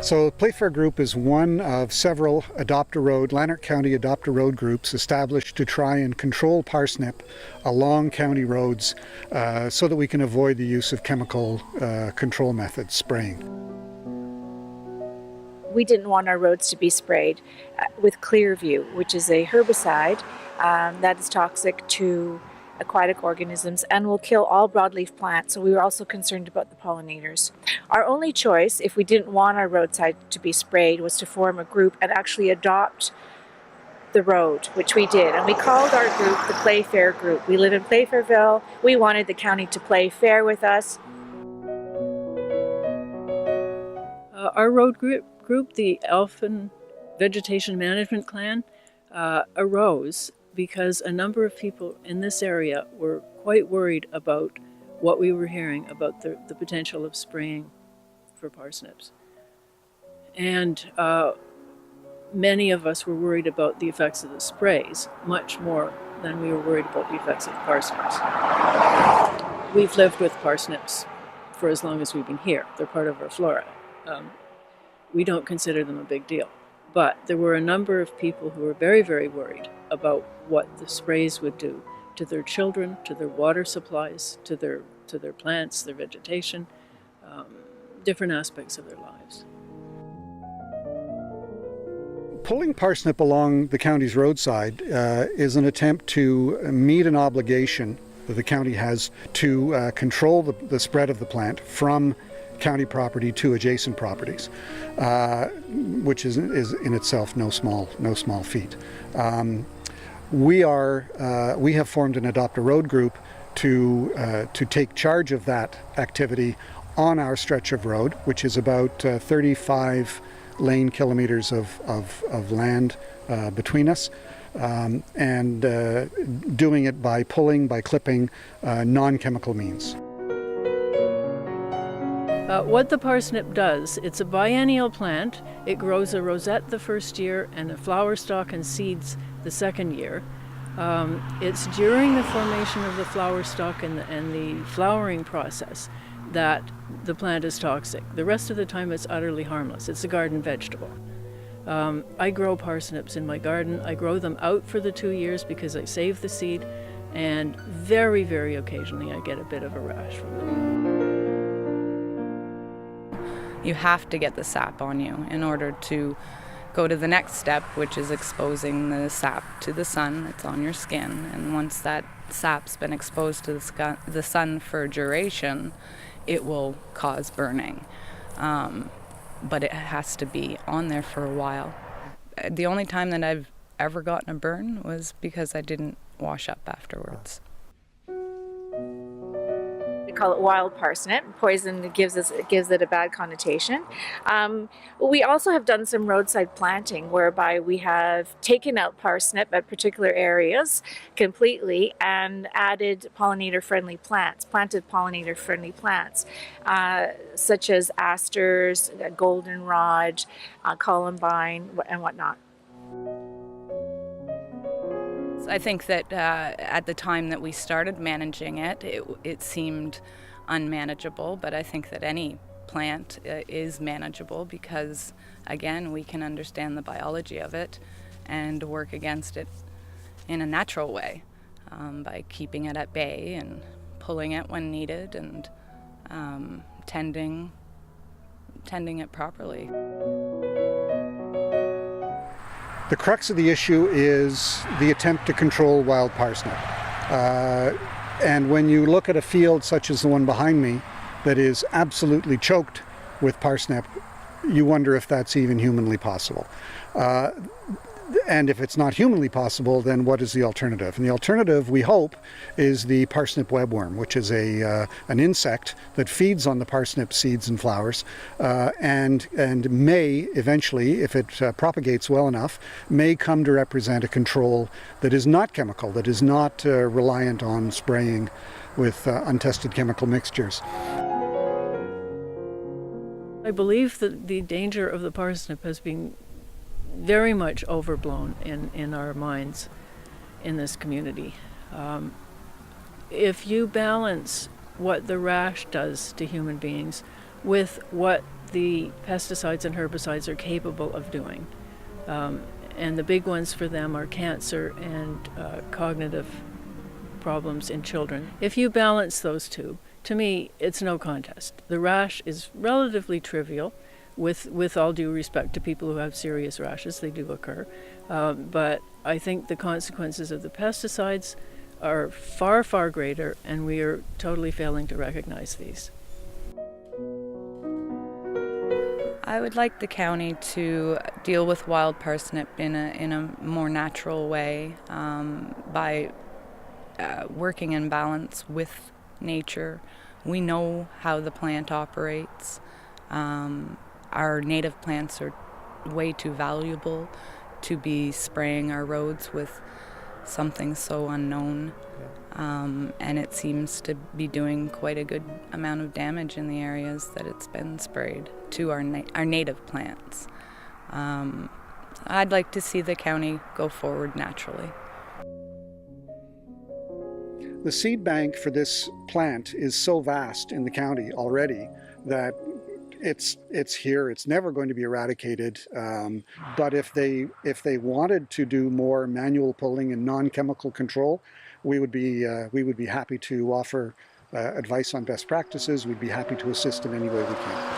So Playfair Group is one of several Adopt-A-Road, Lanark County Adopt-A-Road groups established to try and control parsnip along county roads so that we can avoid the use of chemical control methods, spraying. We didn't want our roads to be sprayed with Clearview, which is a herbicide that is toxic to aquatic organisms and will kill all broadleaf plants. So we were also concerned about the pollinators. Our only choice, if we didn't want our roadside to be sprayed, was to form a group and actually adopt the road, which we did. And we called our group the Playfair Group. We live in Playfairville. We wanted the county to play fair with us. Our road group, the Elfin Vegetation Management Clan, arose because a number of people in this area were quite worried about what we were hearing about the potential of spraying for parsnips. And many of us were worried about the effects of the sprays, much more than we were worried about the effects of the parsnips. We've lived with parsnips for as long as we've been here. They're part of our flora. We don't consider them a big deal. But there were a number of people who were very, very worried about what the sprays would do to their children, to their water supplies, to their plants, their vegetation, different aspects of their lives. Pulling parsnip along the county's roadside is an attempt to meet an obligation that the county has to control the spread of the plant from county property to adjacent properties, which is in itself no small feat. We have formed an Adopt-A-Road group to take charge of that activity on our stretch of road, which is about 35 lane kilometers of land between us, and doing it by pulling, by clipping, non-chemical means. What the parsnip does, it's a biennial plant. It grows a rosette the first year and a flower stalk and seeds the second year. It's during the formation of the flower stalk and the flowering process that the plant is toxic. The rest of the time it's utterly harmless. It's a garden vegetable. I grow parsnips in my garden. I grow them out for the 2 years because I save the seed, and very, very occasionally I get a bit of a rash from them. You have to get the sap on you in order to go to the next step, which is exposing the sap to the sun. It's on your skin, and once that sap's been exposed to the sun for duration, it will cause burning. But it has to be on there for a while. The only time that I've ever gotten a burn was because I didn't wash up afterwards. We call it wild parsnip. Poison gives it a bad connotation. We also have done some roadside planting whereby we have taken out parsnip at particular areas completely and added pollinator-friendly plants, planted pollinator-friendly plants, such as asters, goldenrod, columbine, and whatnot. I think that at the time that we started managing it seemed unmanageable, but I think that any plant is manageable because, again, we can understand the biology of it and work against it in a natural way by keeping it at bay and pulling it when needed and tending it properly. The crux of the issue is the attempt to control wild parsnip. And when you look at a field such as the one behind me that is absolutely choked with parsnip, you wonder if that's even humanly possible. And if it's not humanly possible, then what is the alternative? And the alternative, we hope, is the parsnip webworm, which is an insect that feeds on the parsnip seeds and flowers, and may eventually, if it propagates well enough, may come to represent a control that is not chemical, that is not reliant on spraying with untested chemical mixtures. I believe that the danger of the parsnip has been very much overblown in our minds in this community. If you balance what the rash does to human beings with what the pesticides and herbicides are capable of doing. And the big ones for them are cancer and cognitive problems in children. If you balance those two, to me, it's no contest. The rash is relatively trivial, with all due respect to people who have serious rashes, they do occur. But I think the consequences of the pesticides are far, far greater, and we are totally failing to recognize these. I would like the county to deal with wild parsnip in a more natural way by working in balance with nature. We know how the plant operates. Our native plants are way too valuable to be spraying our roads with something so unknown. And it seems to be doing quite a good amount of damage in the areas that it's been sprayed to our native plants. I'd like to see the county go forward naturally. The seed bank for this plant is so vast in the county already that it's here. It's never going to be eradicated. But if they wanted to do more manual pulling and non-chemical control, we would be happy to offer advice on best practices. We'd be happy to assist in any way we can.